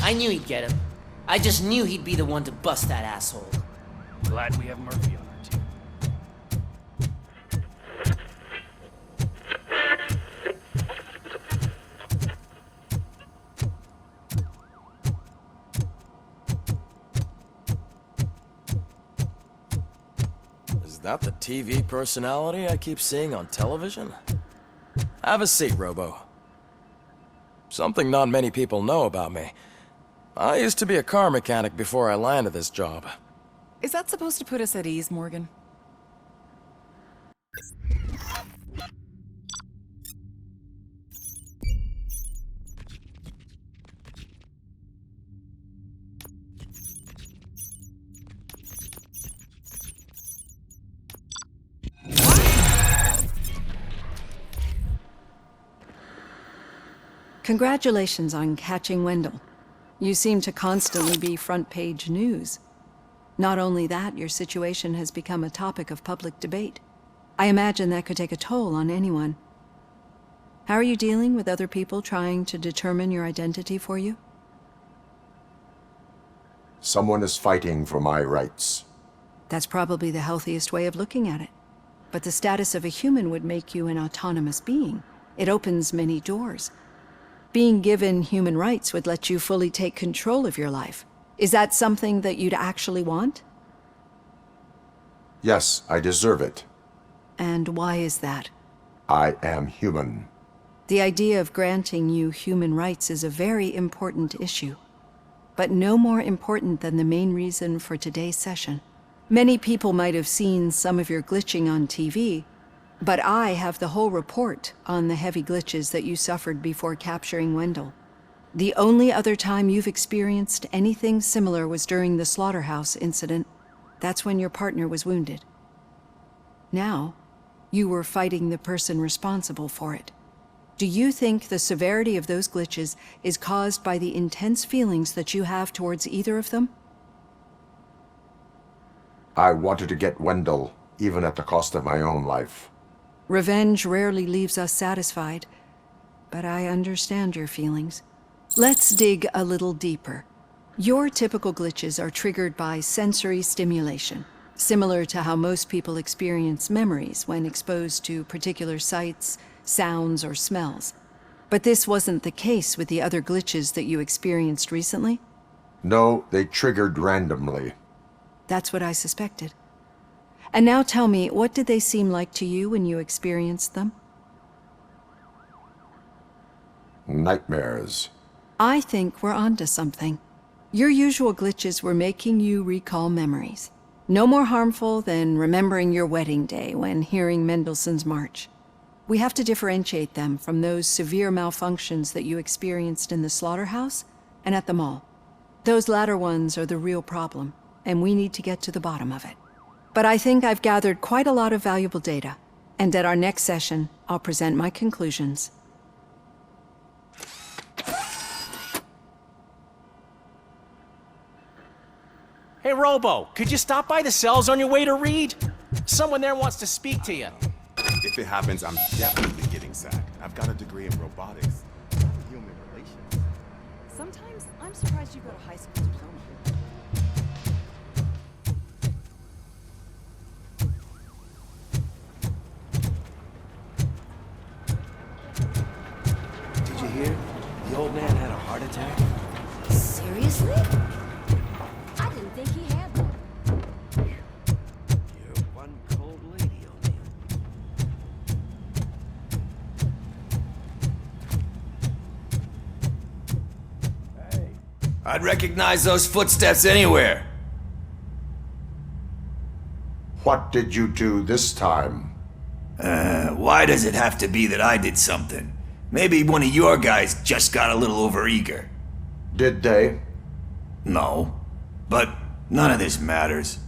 I knew he'd get him. I just knew he'd be the one to bust that asshole. Glad we have Murphy on our team. Is that the TV personality I keep seeing on television? Have a seat, Robo. Something not many people know about me. I used to be a car mechanic before I landed this job. Is that supposed to put us at ease, Morgan? Congratulations on catching Wendell. You seem to constantly be front-page news. Not only that, your situation has become a topic of public debate. I imagine that could take a toll on anyone. How are you dealing with other people trying to determine your identity for you? Someone is fighting for my rights. That's probably the healthiest way of looking at it. But the status of a human would make you an autonomous being. It opens many doors. Being given human rights would let you fully take control of your life. Is that something that you'd actually want? Yes, I deserve it. And why is that? I am human. The idea of granting you human rights is a very important issue, but no more important than the main reason for today's session. Many people might have seen some of your glitching on TV, but I have the whole report on the heavy glitches that you suffered before capturing Wendell. The only other time you've experienced anything similar was during the slaughterhouse incident. That's when your partner was wounded. Now, you were fighting the person responsible for it. Do you think the severity of those glitches is caused by the intense feelings that you have towards either of them? I wanted to get Wendell, even at the cost of my own life. Revenge rarely leaves us satisfied, but I understand your feelings. Let's dig a little deeper. Your typical glitches are triggered by sensory stimulation, similar to how most people experience memories when exposed to particular sights, sounds, or smells. But this wasn't the case with the other glitches that you experienced recently? No, they triggered randomly. That's what I suspected. And now tell me, what did they seem like to you when you experienced them? Nightmares. I think we're onto something. Your usual glitches were making you recall memories. No more harmful than remembering your wedding day when hearing Mendelssohn's March. We have to differentiate them from those severe malfunctions that you experienced in the slaughterhouse and at the mall. Those latter ones are the real problem, and we need to get to the bottom of it. But I think I've gathered quite a lot of valuable data, and at our next session, I'll present my conclusions. Hey, Robo, could you stop by the cells on your way to Reed? Someone there wants to speak to you. If it happens, I'm definitely getting sacked. I've got a degree in robotics. Human relations. Sometimes I'm surprised you go to high school diploma. Did you hear? The old man had a heart attack. Seriously? I didn't think he had one. You're one cold lady, O'Neill. Hey. I'd recognize those footsteps anywhere. What did you do this time? Why does it have to be that I did something? Maybe one of your guys just got a little overeager. Did they? No. But none of this matters.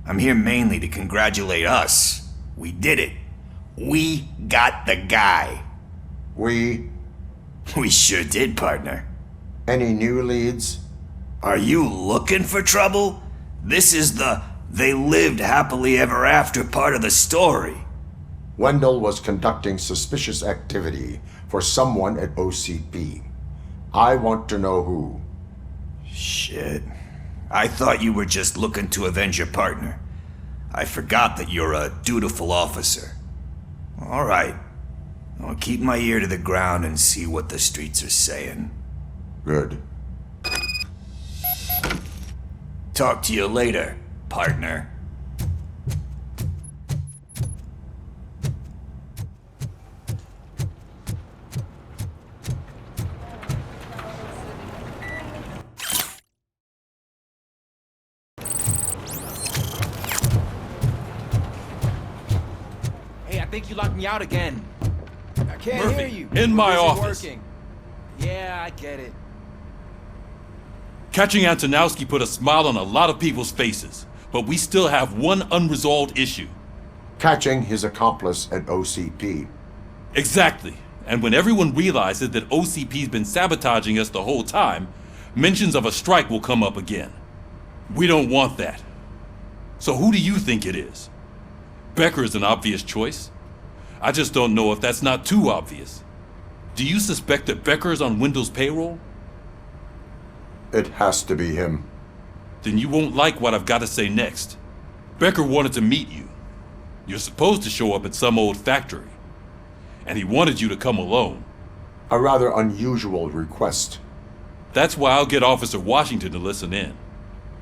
I'm here mainly to congratulate us. We did it. We got the guy. We? We sure did, partner. Any new leads? Are you looking for trouble? This is the they lived happily ever after part of the story. Wendell was conducting suspicious activity for someone at OCP. I want to know who. Shit. I thought you were just looking to avenge your partner. I forgot that you're a dutiful officer. All right. I'll keep my ear to the ground and see what the streets are saying. Good. Talk to you later, partner. Hey, I think you locked me out again. I can't Murphy, hear you. in my It isn't office. working. Yeah, I get it. Catching Antonowski put a smile on a lot of people's faces, but we still have one unresolved issue. Catching his accomplice at OCP. Exactly. And when everyone realizes that OCP's been sabotaging us the whole time, mentions of a strike will come up again. We don't want that. So who do you think it is? Becker is an obvious choice. I just don't know if that's not too obvious. Do you suspect that Becker is on Wendell's payroll? It has to be him. Then you won't like what I've got to say next. Becker wanted to meet you. You're supposed to show up at some old factory. And he wanted you to come alone. A rather unusual request. That's why I'll get Officer Washington to listen in.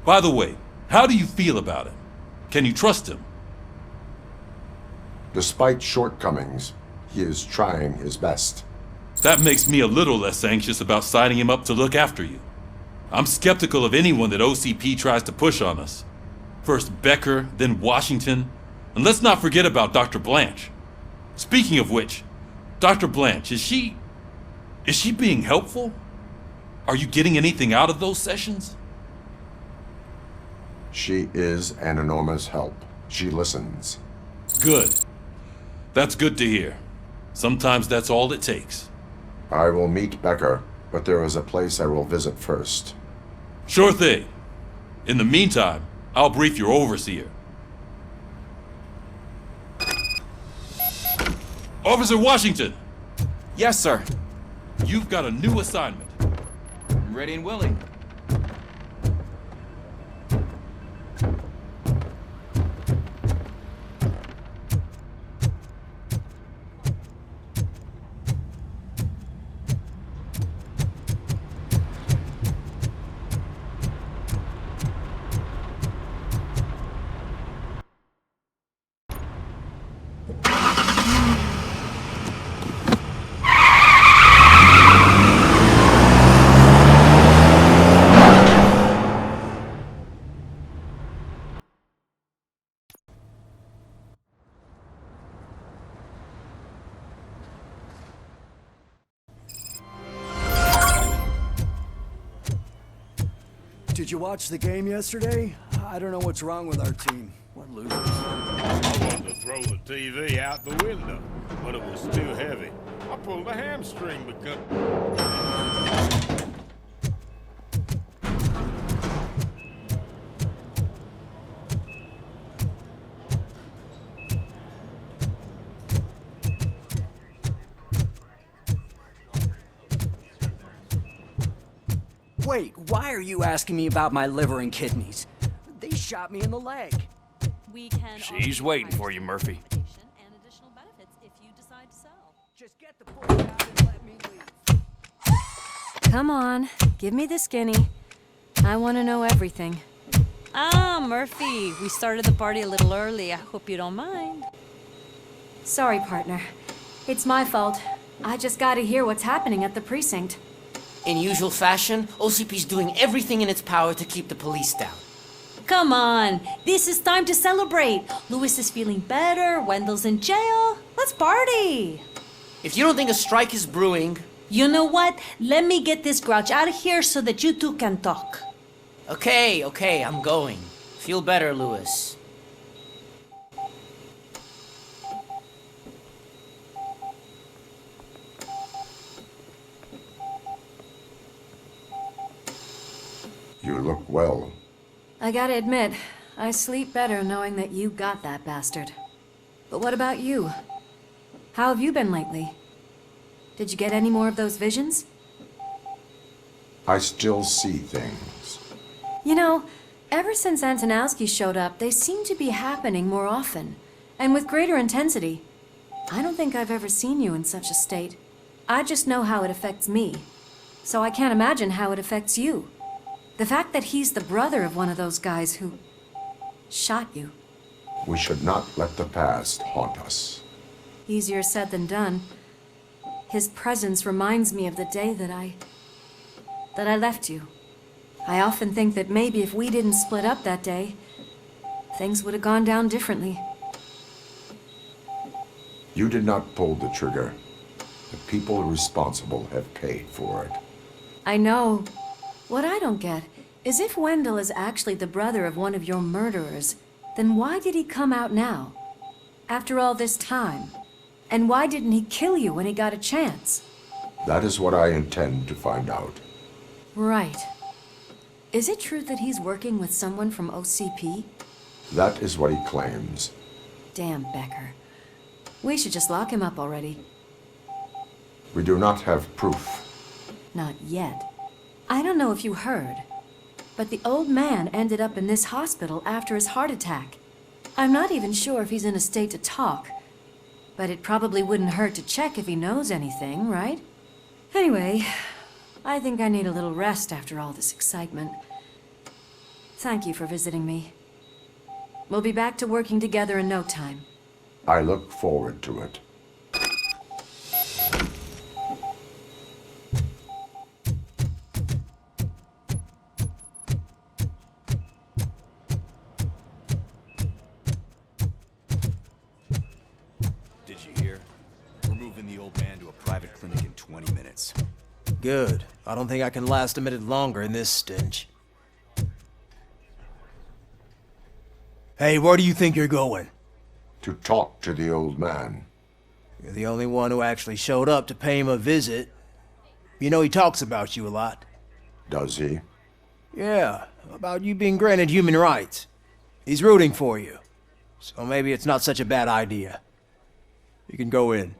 By the way, how do you feel about him? Can you trust him? Despite shortcomings, he is trying his best. That makes me a little less anxious about signing him up to look after you. I'm skeptical of anyone that OCP tries to push on us. First Becker, then Washington, and let's not forget about Dr. Blanche. Speaking of which, Dr. Blanche, is she being helpful? Are you getting anything out of those sessions? She is an enormous help. She listens. Good. That's good to hear. Sometimes that's all it takes. I will meet Becker, but there is a place I will visit first. Sure thing. In the meantime, I'll brief your overseer. Officer Washington, Yes, sir. you've got a new assignment. I'm ready and willing. Did you watch the game yesterday? I don't know what's wrong with our team. We're losers. I wanted to throw the TV out the window, but it was too heavy. I pulled a hamstring because... Wait, why are you asking me about my liver and kidneys? They shot me in the leg. We can She's waiting for you, Murphy. and additional benefits if you decide to sell. Just get the book out and let me leave. Come on, give me the skinny. I want to know everything. Ah, Murphy, we started the party a little early. I hope you don't mind. Sorry, partner. It's my fault. I just gotta hear what's happening at the precinct. In usual fashion, OCP's doing everything in its power to keep the police down. Come on, this is time to celebrate. Louis is feeling better, Wendell's in jail. Let's party. If you don't think a strike is brewing... You know what? Let me get this grouch out of here so that you two can talk. Okay, I'm going. Feel better, Louis. You look well. I gotta admit, I sleep better knowing that you got that bastard. But what about you? How have you been lately? Did you get any more of those visions? I still see things. You know, ever since Antonowski showed up, they seem to be happening more often, and with greater intensity. I don't think I've ever seen you in such a state. I just know how it affects me, so I can't imagine how it affects you. The fact that he's the brother of one of those guys who shot you. We should not let the past haunt us. Easier said than done. His presence reminds me of the day that I left you. I often think that maybe if we didn't split up that day, things would have gone down differently. You did not pull the trigger. The people responsible have paid for it. I know. What I don't get is if Wendell is actually the brother of one of your murderers, then why did he come out now? After all this time? And why didn't he kill you when he got a chance? That is what I intend to find out. Right. Is it true that he's working with someone from OCP? That is what he claims. Damn Becker. We should just lock him up already. We do not have proof. Not yet. I don't know if you heard, but the old man ended up in this hospital after his heart attack. I'm not even sure if he's in a state to talk, but it probably wouldn't hurt to check if he knows anything, right? Anyway, I think I need a little rest after all this excitement. Thank you for visiting me. We'll be back to working together in no time. I look forward to it. Did you hear? We're moving the old man to a private clinic in 20 minutes. Good. I don't think I can last a minute longer in this stench. Hey, where do you think you're going? To talk to the old man. You're the only one who actually showed up to pay him a visit. You know he talks about you a lot. Does he? Yeah, about you being granted human rights. He's rooting for you. So maybe it's not such a bad idea. You can go in.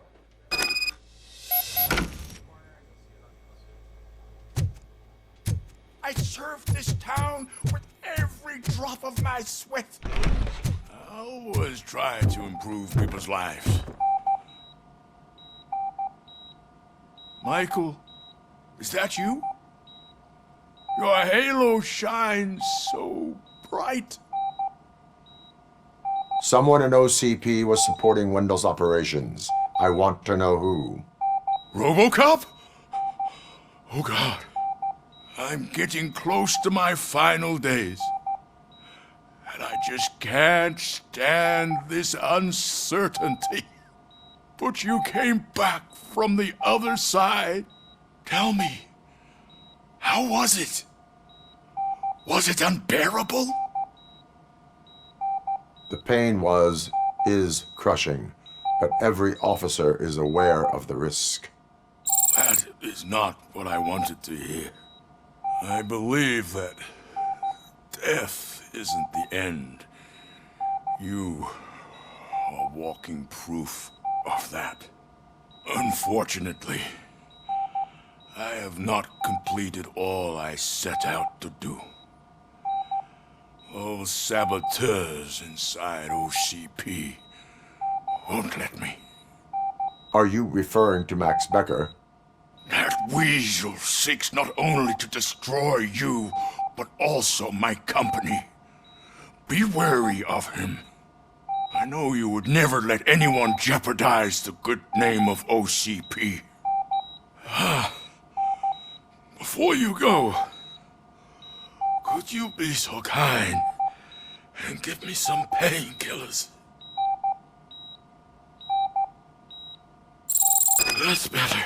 I served this town with every drop of my sweat. I always try to improve people's lives. Michael, is that you? Your halo shines so bright. Someone in OCP was supporting Wendell's operations. I want to know who. Robocop? Oh God. I'm getting close to my final days. And I just can't stand this uncertainty. But you came back from the other side. Tell me, how was it? Was it unbearable? The pain is crushing, but every officer is aware of the risk. That is not what I wanted to hear. I believe that death isn't the end. You are walking proof of that. Unfortunately, I have not completed all I set out to do. Those saboteurs inside OCP won't let me. Are you referring to Max Becker? That weasel seeks not only to destroy you, but also my company. Be wary of him. I know you would never let anyone jeopardize the good name of OCP. Before you go, could you be so kind and give me some painkillers? That's better.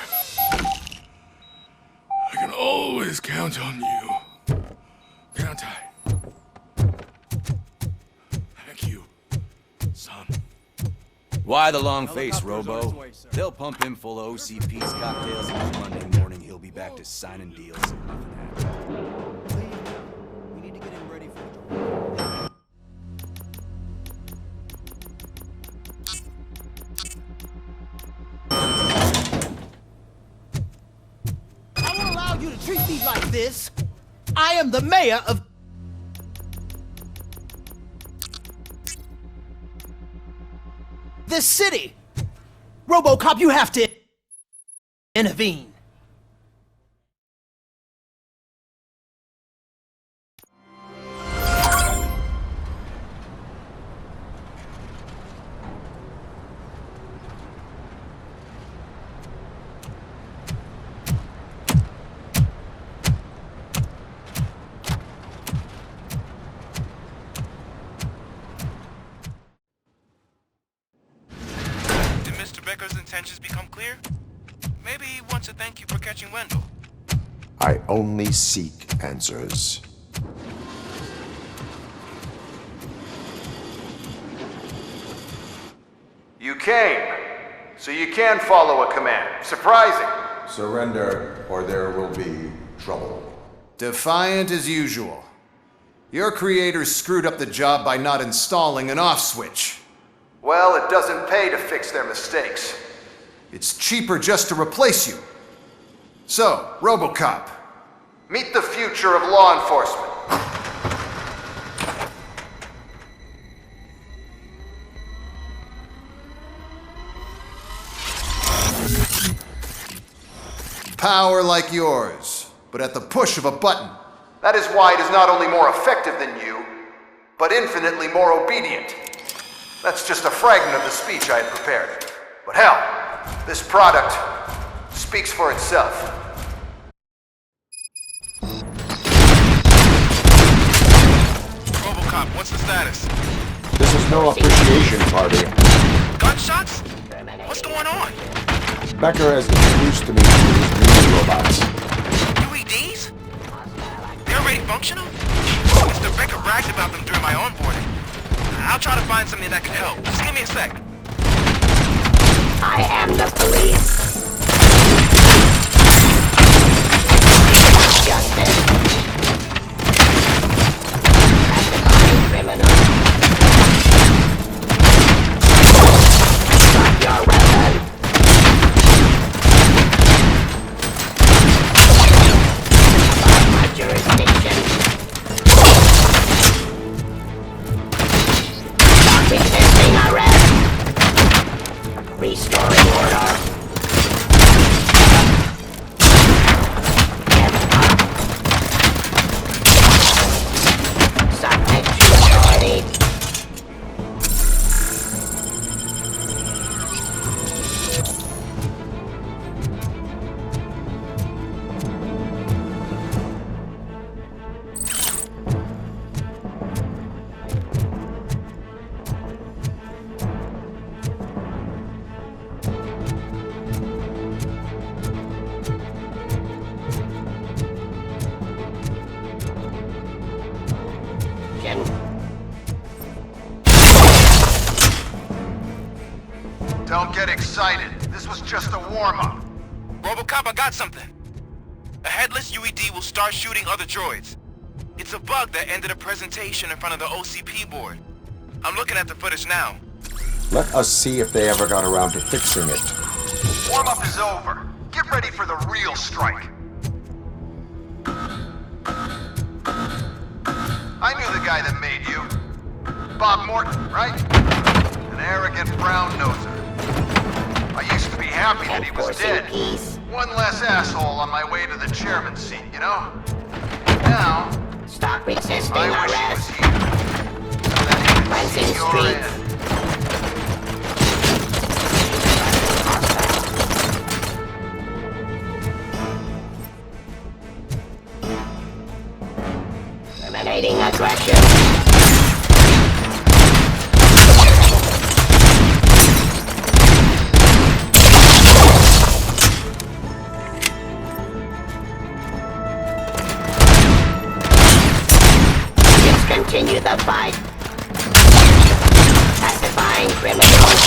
I can always count on you. Can't I? Thank you, son. Why the long face, Robo? They'll pump him full of OCP's cocktails, and on Monday morning he'll be back to signing deals and nothing happened. We need to get him ready for the... I won't allow you to treat me like this. I am the mayor of... this city. Robocop, you have to intervene. Becker's intentions become clear? Maybe he wants to thank you for catching Wendell. I only seek answers. You came, so you can follow a command. Surprising. Surrender, or there will be trouble. Defiant as usual. Your creators screwed up the job by not installing an off switch. Well, it doesn't pay to fix their mistakes. It's cheaper just to replace you. So, Robocop, meet the future of law enforcement. Power like yours, but at the push of a button. That is why it is not only more effective than you, but infinitely more obedient. That's just a fragment of the speech I had prepared. But hell, this product speaks for itself. Robocop, what's the status? This is no appreciation party. Gunshots? What's going on? Becker has introduced to me these robots. UEDs? They're already functional? Mr. Becker bragged about them during my onboarding. I'll try to find something that can help. Just give me a sec. I am the police. Justice. Classifying criminals. Stop your weapon. Above my jurisdiction. Stop resisting arrest. Restoring order. Get up. Subject to authority. Don't get excited. This was just a warm-up. Robocop, I got something. A headless UED will start shooting other droids. It's a bug that ended a presentation in front of the OCP board. I'm looking at the footage now. Let us see if they ever got around to fixing it. Warm-up is over. Get ready for the real strike. I knew the guy that made you. Bob Morton, right? An arrogant brown-noser. I used to be happy that he was dead. One less asshole on my way to the chairman's seat, you know? Now, stop resisting I wish arrest. he was here. So that he could Cleansing see your streets. end. Eliminating aggression. Continue the fight. Pacifying criminals.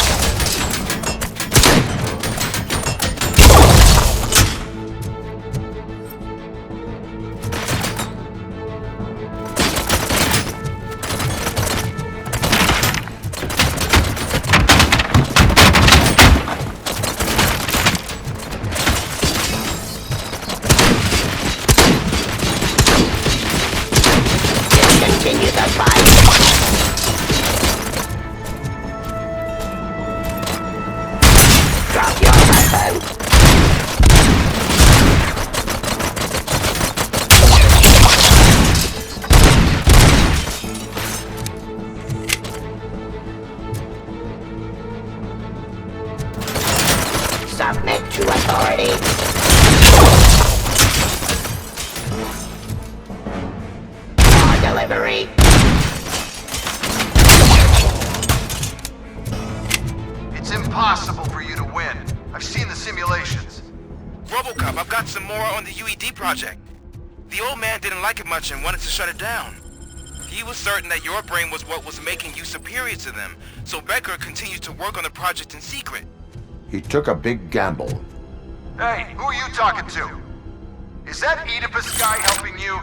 Continue the fight. to authority. Our delivery. It's impossible for you to win. I've seen the simulations. Robocop, I've got some more on the UED project. The old man didn't like it much and wanted to shut it down. He was certain that your brain was what was making you superior to them, so Becker continued to work on the project in secret. He took a big gamble. Hey, who are you talking to? Is that Oedipus guy helping you?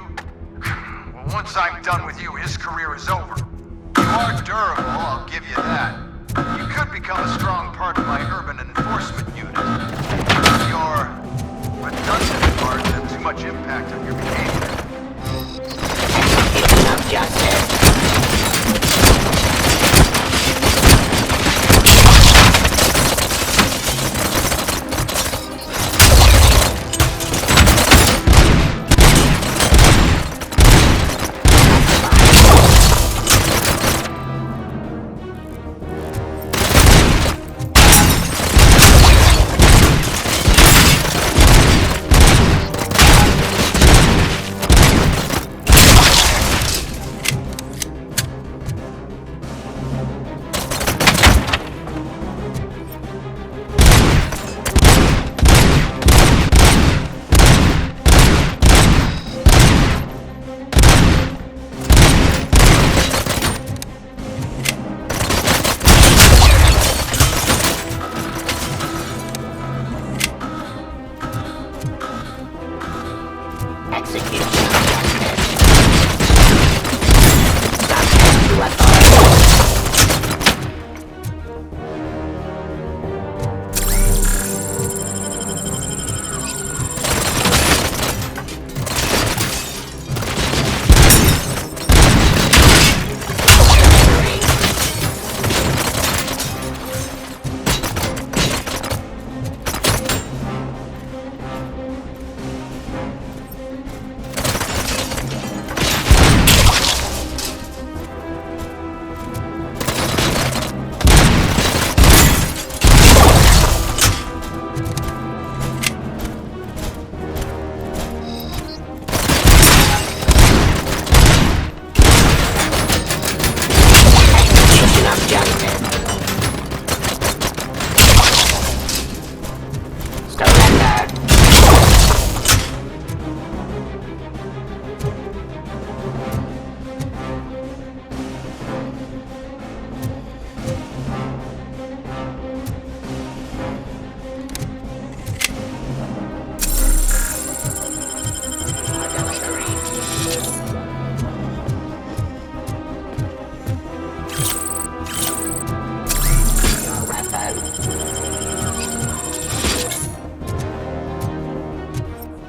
Well, once I'm done with you, his career is over. You are durable, I'll give you that. You could become a strong part of my urban enforcement unit. Your redundant parts have too much impact on your behavior. Execution of justice.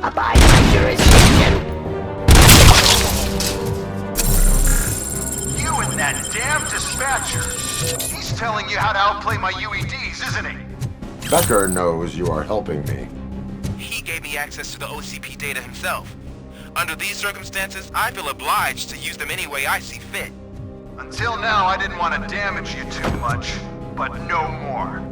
Abide by jurisdiction. You and that damn dispatcher. He's telling you how to outplay my UEDs, isn't he? Becker knows you are helping me. He gave me access to the OCP data himself. Under these circumstances, I feel obliged to use them any way I see fit. Until now, I didn't want to damage you too much, but no more.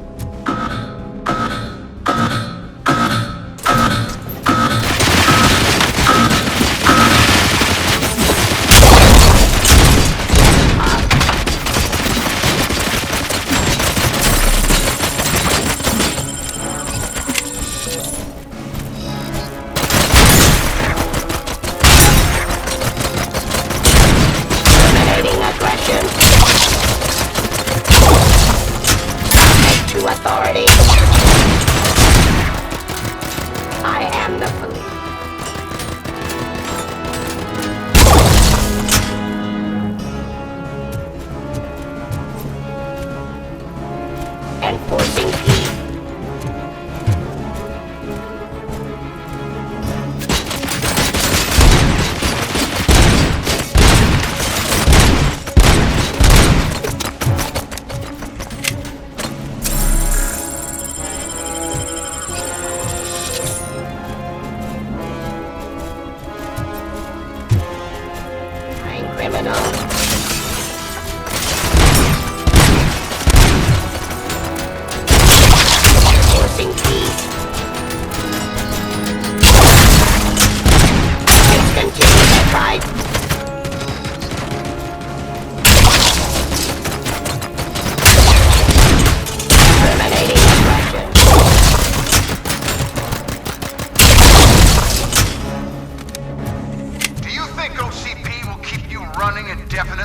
Authority. I am the police. Enforcing peace. Criminal. Enforcing peace.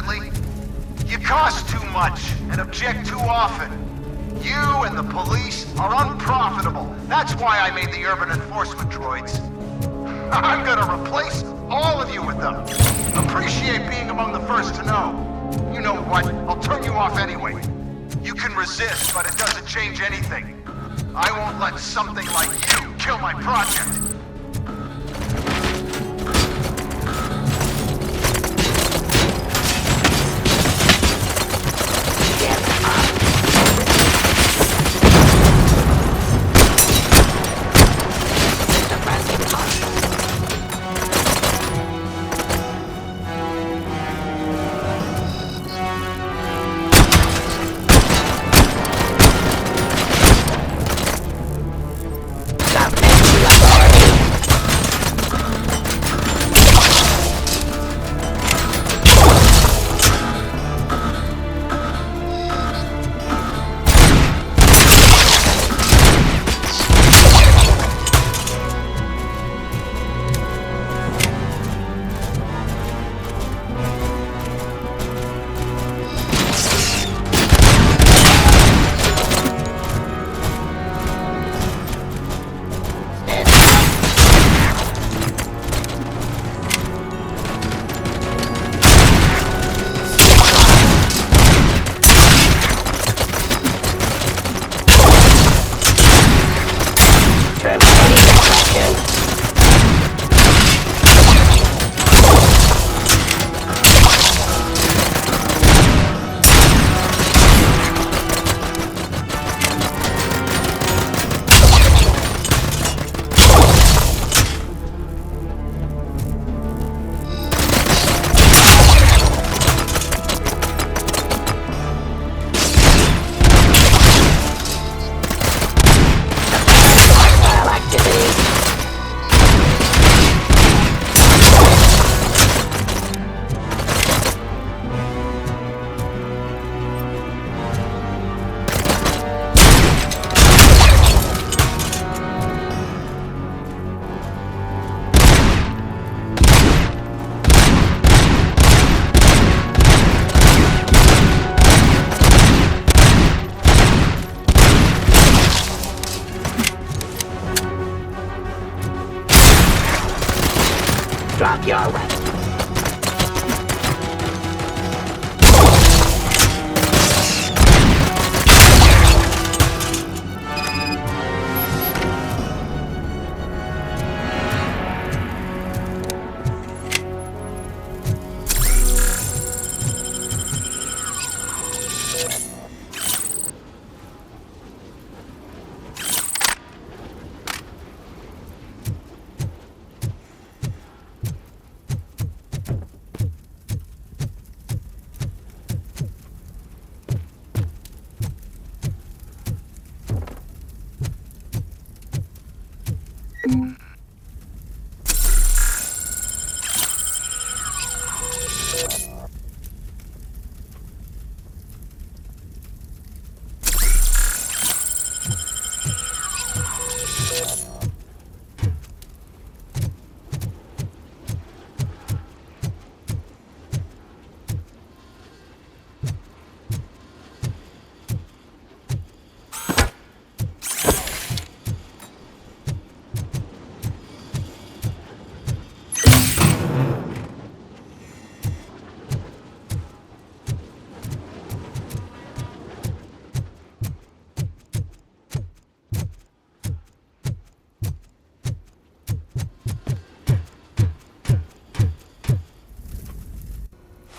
quietly? You cost too much and object too often. You and the police are unprofitable. That's why I made the urban enforcement droids. I'm gonna replace all of you with them. Appreciate being among the first to know. You know what? I'll turn you off anyway. You can resist, but it doesn't change anything. I won't let something like you kill my project. Drop your weapon.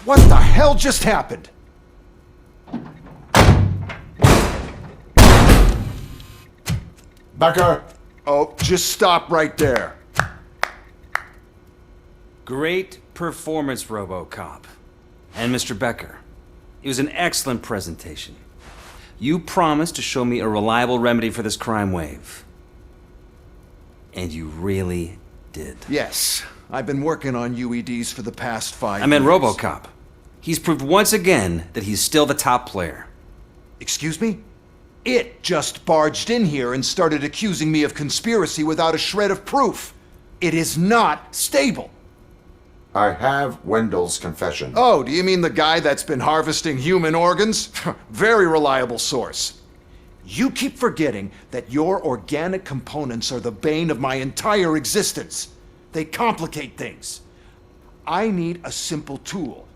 What the hell just happened? Becker! Oh, just stop right there. Great performance, Robocop. And Mr. Becker, it was an excellent presentation. You promised to show me a reliable remedy for this crime wave. And you really did. Yes, I've been working on UEDs for the past 5 years. I meant Robocop. He's proved once again that he's still the top player. Excuse me? It just barged in here and started accusing me of conspiracy without a shred of proof. It is not stable. I have Wendell's confession. Oh, do you mean the guy that's been harvesting human organs? Very reliable source. You keep forgetting that your organic components are the bane of my entire existence. They complicate things. I need a simple tool.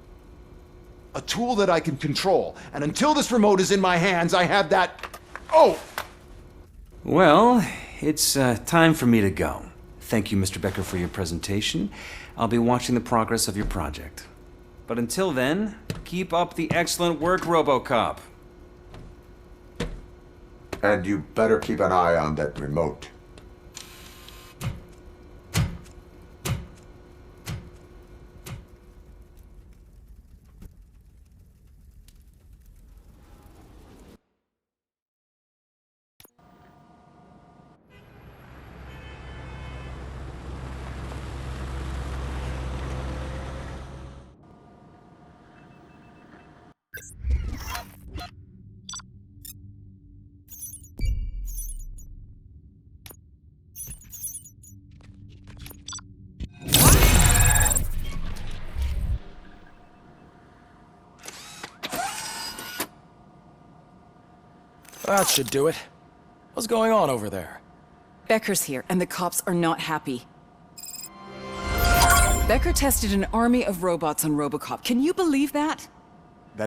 A tool that I can control. And until this remote is in my hands, I have that... Oh! Well, it's time for me to go. Thank you, Mr. Becker, for your presentation. I'll be watching the progress of your project. But until then, keep up the excellent work, Robocop. And you better keep an eye on that remote. That should do it. What's going on over there? Becker's here, and the cops are not happy. Becker tested an army of robots on Robocop. Can you believe that?